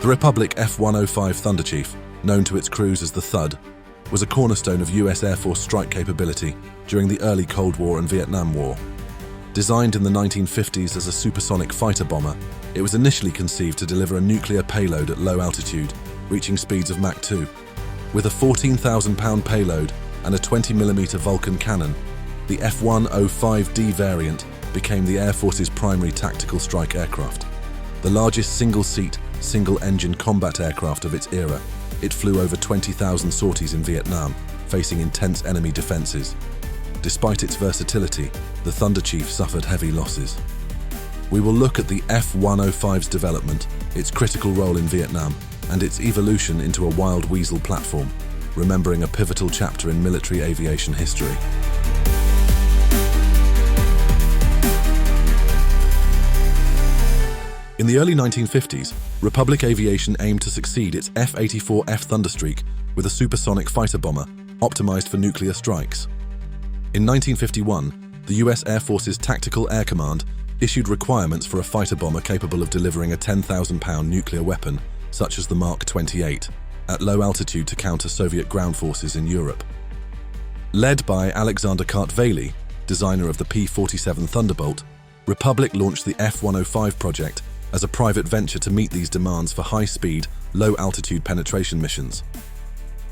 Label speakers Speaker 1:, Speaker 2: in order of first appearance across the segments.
Speaker 1: The Republic F-105 Thunderchief, known to its crews as the Thud, was a cornerstone of US Air Force strike capability during the early Cold War and Vietnam War. Designed in the 1950s as a supersonic fighter bomber, it was initially conceived to deliver a nuclear payload at low altitude, reaching speeds of Mach 2. With a 14,000-pound payload and a 20mm Vulcan cannon, the F-105D variant became the Air Force's primary tactical strike aircraft. The largest single-seat, single-engine combat aircraft of its era, it flew over 20,000 sorties in Vietnam, facing intense enemy defenses. Despite its versatility, the Thunderchief suffered heavy losses. We will look at the F-105's development, its critical role in Vietnam, and its evolution into a Wild Weasel platform, remembering a pivotal chapter in military aviation history. In the early 1950s, Republic Aviation aimed to succeed its F-84F Thunderstreak with a supersonic fighter bomber optimized for nuclear strikes. In 1951, the US Air Force's Tactical Air Command issued requirements for a fighter bomber capable of delivering a 10,000-pound nuclear weapon, such as the Mach 28, at low altitude to counter Soviet ground forces in Europe. Led by Alexander Kartveli, designer of the P-47 Thunderbolt, Republic launched the F-105 project as a private venture to meet these demands for high-speed, low-altitude penetration missions.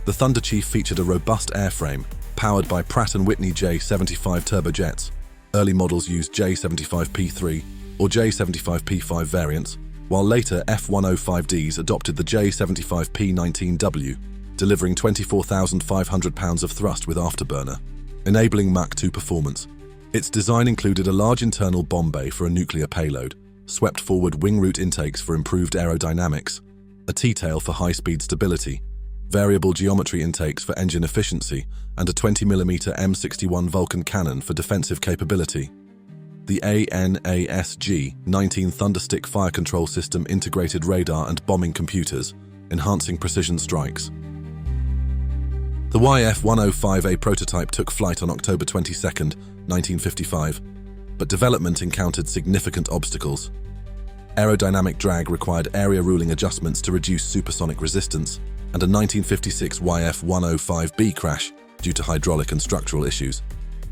Speaker 1: The Thunderchief featured a robust airframe, powered by Pratt Whitney J75 turbojets. Early models used J75P3 or J75P5 variants, while later F-105Ds adopted the J75P19W, delivering 24,500 pounds of thrust with afterburner, enabling Mach 2 performance. Its design included a large internal bomb bay for a nuclear payload, swept forward wing root intakes for improved aerodynamics, a T-tail for high-speed stability, variable geometry intakes for engine efficiency, and a 20mm M61 Vulcan cannon for defensive capability. The ANASG-19 Thunderstick fire control system integrated radar and bombing computers, enhancing precision strikes. The YF-105A prototype took flight on October 22, 1955, but development encountered significant obstacles. Aerodynamic drag required area ruling adjustments to reduce supersonic resistance, and a 1956 YF-105B crash due to hydraulic and structural issues.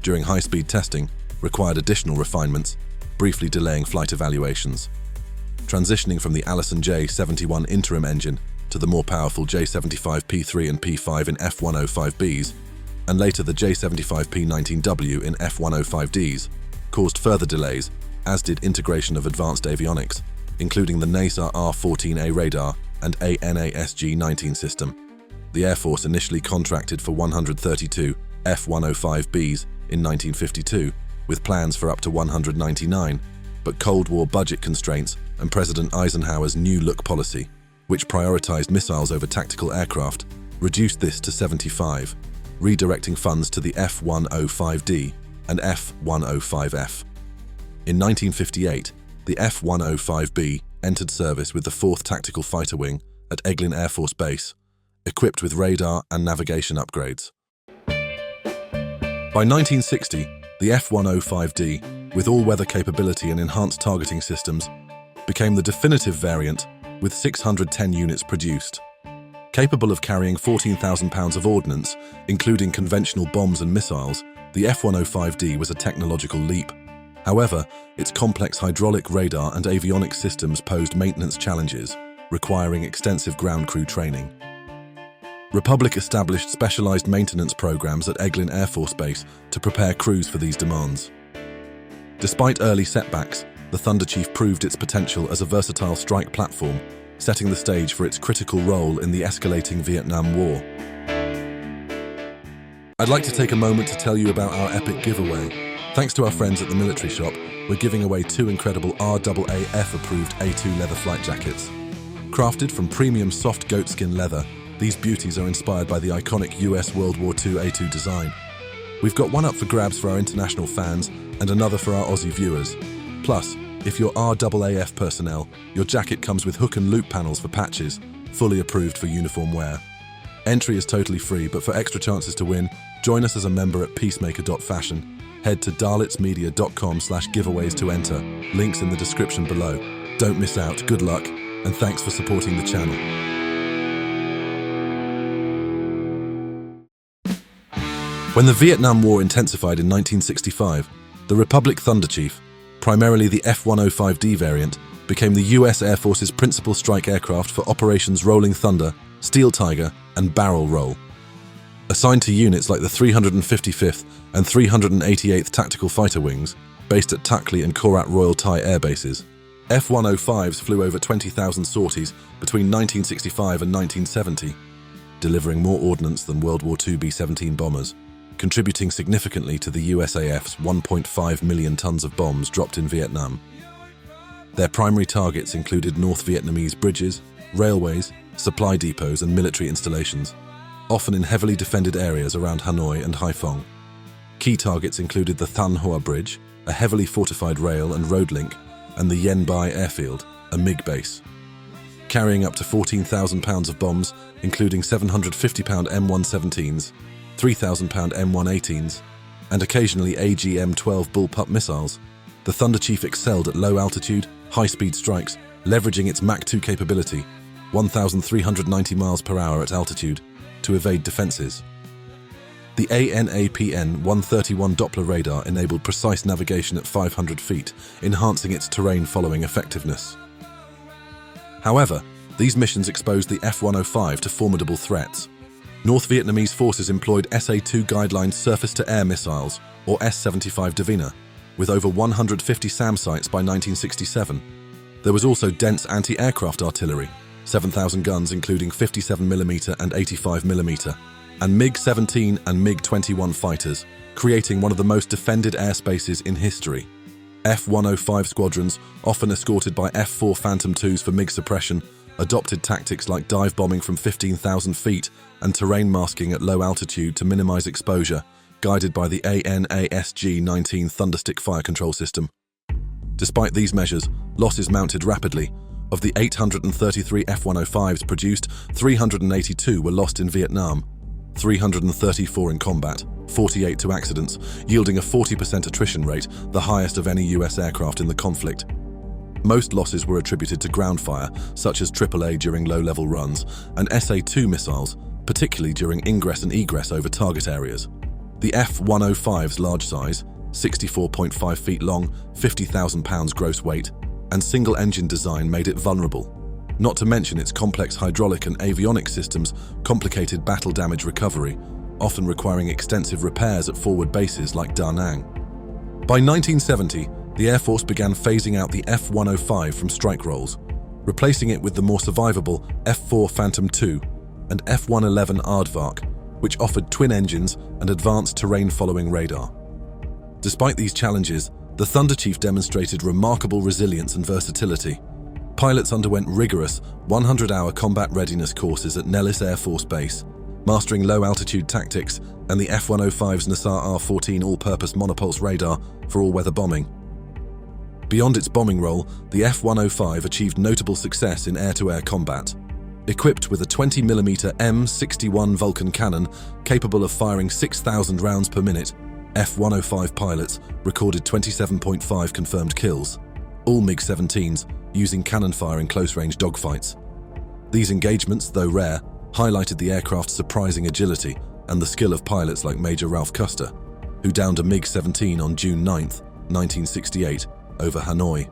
Speaker 1: During high-speed testing, required additional refinements, briefly delaying flight evaluations. Transitioning from the Allison J71 interim engine to the more powerful J75P3 and P5 in F-105Bs, and later the J75P19W in F-105Ds, caused further delays, as did integration of advanced avionics, including the NASA R-14A radar and ANASG-19 system. The Air Force initially contracted for 132 F-105Bs in 1952, with plans for up to 199, but Cold War budget constraints and President Eisenhower's New Look policy, which prioritized missiles over tactical aircraft, reduced this to 75, redirecting funds to the F-105D and F-105F. In 1958, the F-105B entered service with the 4th Tactical Fighter Wing at Eglin Air Force Base, equipped with radar and navigation upgrades. By 1960, the F-105D, with all-weather capability and enhanced targeting systems, became the definitive variant with 610 units produced. Capable of carrying 14,000 pounds of ordnance, including conventional bombs and missiles, the F-105D was a technological leap. However, its complex hydraulic radar and avionics systems posed maintenance challenges, requiring extensive ground crew training. Republic established specialized maintenance programs at Eglin Air Force Base to prepare crews for these demands. Despite early setbacks, the Thunderchief proved its potential as a versatile strike platform, setting the stage for its critical role in the escalating Vietnam War. I'd like to take a moment to tell you about our epic giveaway. Thanks to our friends at the Military Shop, we're giving away 2 incredible RAAF-approved A2 leather flight jackets. Crafted from premium soft goatskin leather, these beauties are inspired by the iconic US World War II A2 design. We've got one up for grabs for our international fans and another for our Aussie viewers. Plus, if you're RAAF personnel, your jacket comes with hook and loop panels for patches, fully approved for uniform wear. Entry is totally free, but for extra chances to win, join us as a member at peacemaker.fashion. Head to darlitsmedia.com/giveaways to enter. Links in the description below. Don't miss out. Good luck. and thanks for supporting the channel. When the Vietnam War intensified in 1965, the Republic Thunderchief, primarily the F-105D variant, became the US Air Force's principal strike aircraft for operations Rolling Thunder, Steel Tiger, and Barrel Roll. Assigned to units like the 355th and 388th Tactical Fighter Wings, based at Tuckley and Korat Royal Thai air bases, F-105s flew over 20,000 sorties between 1965 and 1970, delivering more ordnance than World War II B-17 bombers, contributing significantly to the USAF's 1.5 million tons of bombs dropped in Vietnam. Their primary targets included North Vietnamese bridges, railways, supply depots and military installations, often in heavily defended areas around Hanoi and Haiphong. Key targets included the Thanh Hoa Bridge, a heavily fortified rail and road link, and the Yen Bai airfield, a MiG base. Carrying up to 14,000 pounds of bombs, including 750-pound M117s, 3,000-pound M118s, and occasionally AGM-12 bullpup missiles, the Thunderchief excelled at low altitude, high-speed strikes, leveraging its Mach 2 capability, 1,390 miles per hour at altitude, to evade defenses. The ANAPN-131 Doppler radar enabled precise navigation at 500 feet, enhancing its terrain-following effectiveness. However, these missions exposed the F-105 to formidable threats. North Vietnamese forces employed SA-2 guideline surface-to-air missiles, or S-75 Divina, with over 150 SAM sites by 1967. There was also dense anti-aircraft artillery, 7,000 guns including 57mm and 85mm, and MiG-17 and MiG-21 fighters, creating one of the most defended airspaces in history. F-105 squadrons, often escorted by F-4 Phantom IIs for MiG suppression, adopted tactics like dive bombing from 15,000 feet and terrain masking at low altitude to minimize exposure, guided by the ANASG-19 Thunderstick fire control system. Despite these measures, losses mounted rapidly. Of the 833 F-105s produced, 382 were lost in Vietnam, 334 in combat, 48 to accidents, yielding a 40% attrition rate, the highest of any US aircraft in the conflict. Most losses were attributed to ground fire, such as AAA during low-level runs, and SA-2 missiles, particularly during ingress and egress over target areas. The F-105's large size, 64.5 feet long, 50,000 pounds gross weight, and single-engine design made it vulnerable. Not to mention its complex hydraulic and avionics systems complicated battle damage recovery, often requiring extensive repairs at forward bases like Da Nang. By 1970, the Air Force began phasing out the F-105 from strike roles, replacing it with the more survivable F-4 Phantom II and F-111 Aardvark, which offered twin engines and advanced terrain-following radar. Despite these challenges, the Thunderchief demonstrated remarkable resilience and versatility. Pilots underwent rigorous 100-hour combat readiness courses at Nellis Air Force Base, mastering low-altitude tactics and the F-105's Nassar R-14 all-purpose monopulse radar for all-weather bombing. Beyond its bombing role, the F-105 achieved notable success in air-to-air combat. Equipped with a 20mm M61 Vulcan cannon capable of firing 6,000 rounds per minute, F-105 pilots recorded 27.5 confirmed kills, all MiG-17s using cannon fire in close-range dogfights. These engagements, though rare, highlighted the aircraft's surprising agility and the skill of pilots like Major Ralph Custer, who downed a MiG-17 on June 9, 1968, over Hanoi.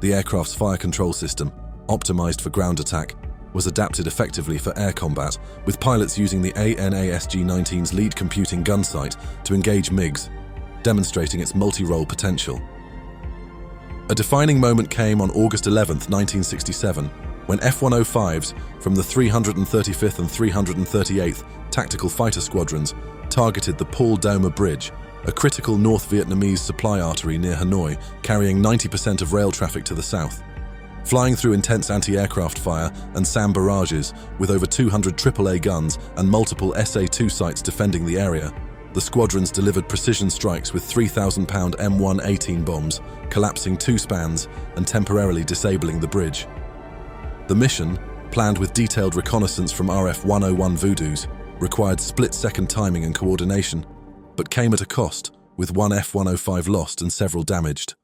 Speaker 1: The aircraft's fire control system, optimized for ground attack, was adapted effectively for air combat, with pilots using the ANASG-19's lead computing gun sight to engage MiGs, demonstrating its multi-role potential. A defining moment came on August 11, 1967, when F-105s from the 335th and 338th Tactical Fighter Squadrons targeted the Paul Doma Bridge, a critical North Vietnamese supply artery near Hanoi, carrying 90% of rail traffic to the south. Flying through intense anti-aircraft fire and SAM barrages with over 200 AAA guns and multiple SA-2 sites defending the area, the squadrons delivered precision strikes with 3,000-pound M118 bombs, collapsing 2 spans and temporarily disabling the bridge. The mission, planned with detailed reconnaissance from RF-101 Voodoos, required split-second timing and coordination, but came at a cost, with one F-105 lost and several damaged.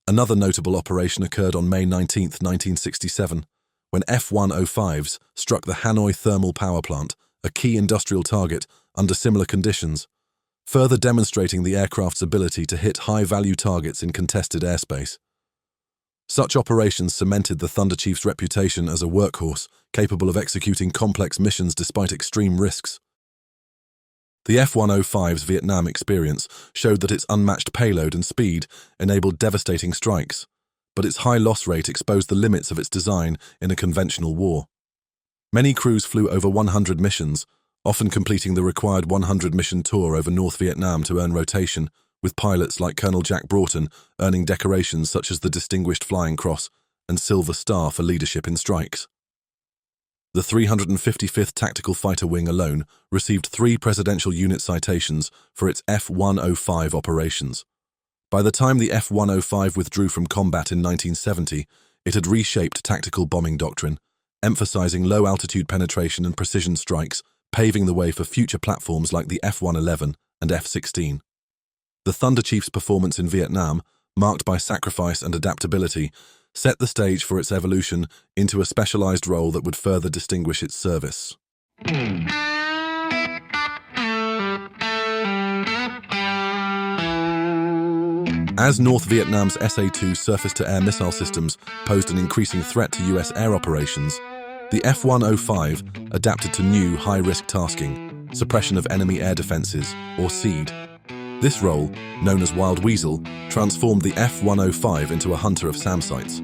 Speaker 1: Another notable operation occurred on May 19, 1967, when F-105s struck the Hanoi Thermal Power Plant, a key industrial target, under similar conditions, further demonstrating the aircraft's ability to hit high-value targets in contested airspace. Such operations cemented the Thunderchief's reputation as a workhorse capable of executing complex missions despite extreme risks. The F-105's Vietnam experience showed that its unmatched payload and speed enabled devastating strikes, but its high loss rate exposed the limits of its design in a conventional war. Many crews flew over 100 missions, often completing the required 100-mission tour over North Vietnam to earn rotation, with pilots like Colonel Jack Broughton earning decorations such as the Distinguished Flying Cross and Silver Star for leadership in strikes. The 355th Tactical Fighter Wing alone received 3 Presidential Unit citations for its F-105 operations. By the time the F-105 withdrew from combat in 1970, it had reshaped tactical bombing doctrine, emphasizing low-altitude penetration and precision strikes, paving the way for future platforms like the F-111 and F-16. The Thunderchief's performance in Vietnam, marked by sacrifice and adaptability, set the stage for its evolution into a specialized role that would further distinguish its service. As North Vietnam's SA-2 surface-to-air missile systems posed an increasing threat to U.S. air operations, the F-105 adapted to new high-risk tasking, suppression of enemy air defenses, or SEAD. This role, known as Wild Weasel, transformed the F-105 into a hunter of SAM sites.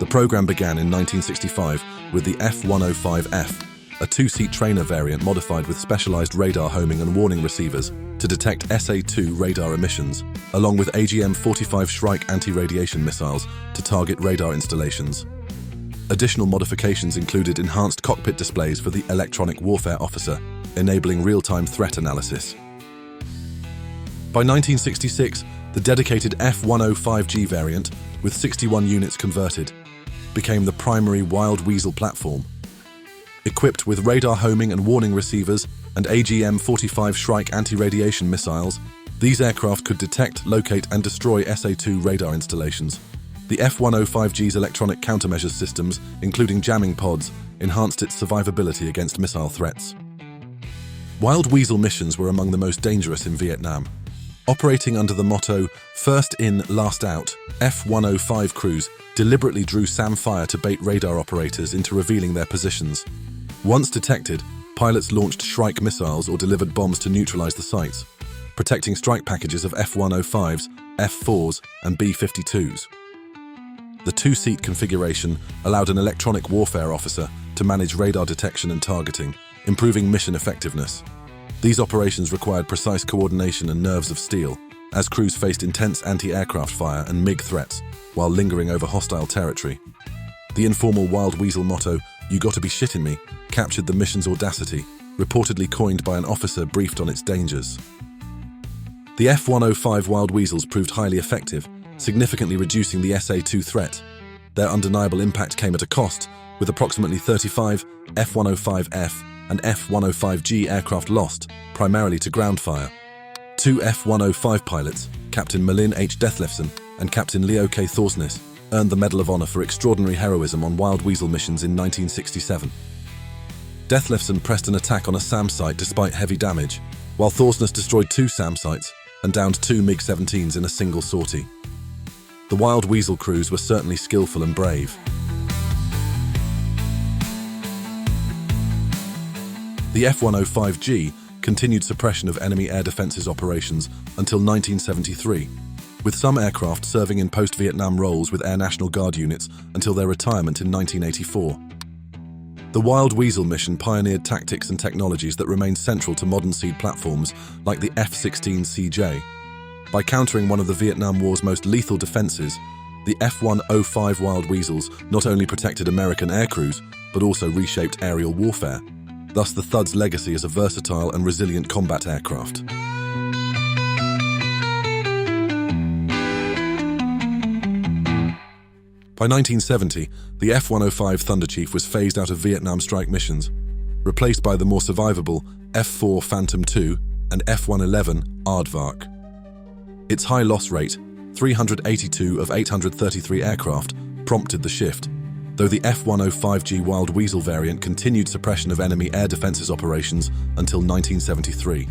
Speaker 1: The program began in 1965 with the F-105F, a 2-seat trainer variant modified with specialized radar homing and warning receivers to detect SA-2 radar emissions, along with AGM-45 Shrike anti-radiation missiles to target radar installations. Additional modifications included enhanced cockpit displays for the electronic warfare officer, enabling real-time threat analysis. By 1966, the dedicated F-105G variant, with 61 units converted, became the primary Wild Weasel platform. Equipped with radar homing and warning receivers and AGM-45 Shrike anti-radiation missiles, these aircraft could detect, locate, and destroy SA-2 radar installations. The F-105G's electronic countermeasures systems, including jamming pods, enhanced its survivability against missile threats. Wild Weasel missions were among the most dangerous in Vietnam. Operating under the motto, "First in, last out," F-105 crews deliberately drew SAM fire to bait radar operators into revealing their positions. Once detected, pilots launched Shrike missiles or delivered bombs to neutralize the sites, protecting strike packages of F-105s, F-4s, and B-52s. The 2-seat configuration allowed an electronic warfare officer to manage radar detection and targeting, improving mission effectiveness. These operations required precise coordination and nerves of steel, as crews faced intense anti-aircraft fire and MiG threats while lingering over hostile territory. The informal Wild Weasel motto, "You gotta be shitting me," captured the mission's audacity, reportedly coined by an officer briefed on its dangers. The F-105 Wild Weasels proved highly effective, significantly reducing the SA-2 threat. Their undeniable impact came at a cost, with approximately 35 F-105F and F-105G aircraft lost, primarily to ground fire. 2 F-105 pilots, Captain Malin H. Dethlefsen and Captain Leo K. Thorsness, earned the Medal of Honor for extraordinary heroism on Wild Weasel missions in 1967. Dethlefsen pressed an attack on a SAM site despite heavy damage, while Thorsness destroyed 2 SAM sites and downed 2 MiG-17s in a single sortie. The Wild Weasel crews were certainly skillful and brave. The F-105G continued suppression of enemy air defenses operations until 1973, with some aircraft serving in post-Vietnam roles with Air National Guard units until their retirement in 1984. The Wild Weasel mission pioneered tactics and technologies that remain central to modern SEAD platforms like the F-16CJ. By countering one of the Vietnam War's most lethal defenses, the F-105 Wild Weasels not only protected American aircrews, but also reshaped aerial warfare. Thus, the Thud's legacy as a versatile and resilient combat aircraft. By 1970, the F-105 Thunderchief was phased out of Vietnam strike missions, replaced by the more survivable F-4 Phantom II and F-111 Aardvark. Its high loss rate, 382 of 833 aircraft prompted the shift, though the F-105G Wild Weasel variant continued suppression of enemy air defenses operations until 1973.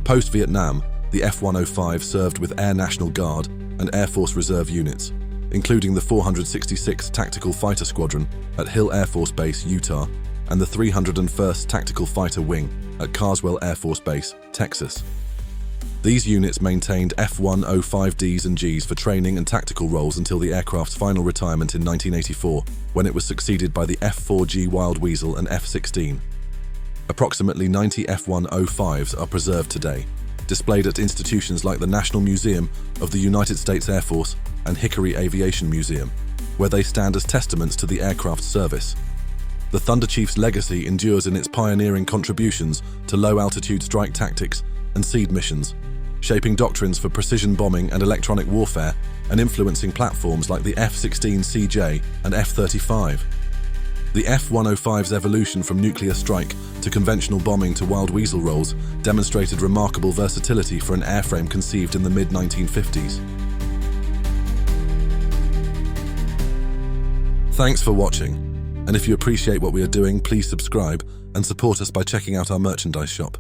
Speaker 1: Post-Vietnam, the F-105 served with Air National Guard and Air Force Reserve units, including the 466th Tactical Fighter Squadron at Hill Air Force Base, Utah, and the 301st Tactical Fighter Wing at Carswell Air Force Base, Texas. These units maintained F-105Ds and Gs for training and tactical roles until the aircraft's final retirement in 1984, when it was succeeded by the F-4G Wild Weasel and F-16. Approximately 90 F-105s are preserved today, displayed at institutions like the National Museum of the United States Air Force and Hickory Aviation Museum, where they stand as testaments to the aircraft's service. The Thunderchief's legacy endures in its pioneering contributions to low-altitude strike tactics and SEAD missions, shaping doctrines for precision bombing and electronic warfare and influencing platforms like the F-16CJ and F-35. The F-105's evolution from nuclear strike to conventional bombing to Wild Weasel roles demonstrated remarkable versatility for an airframe conceived in the mid-1950s. Thanks for watching, and if you appreciate what we are doing, please subscribe and support us by checking out our merchandise shop.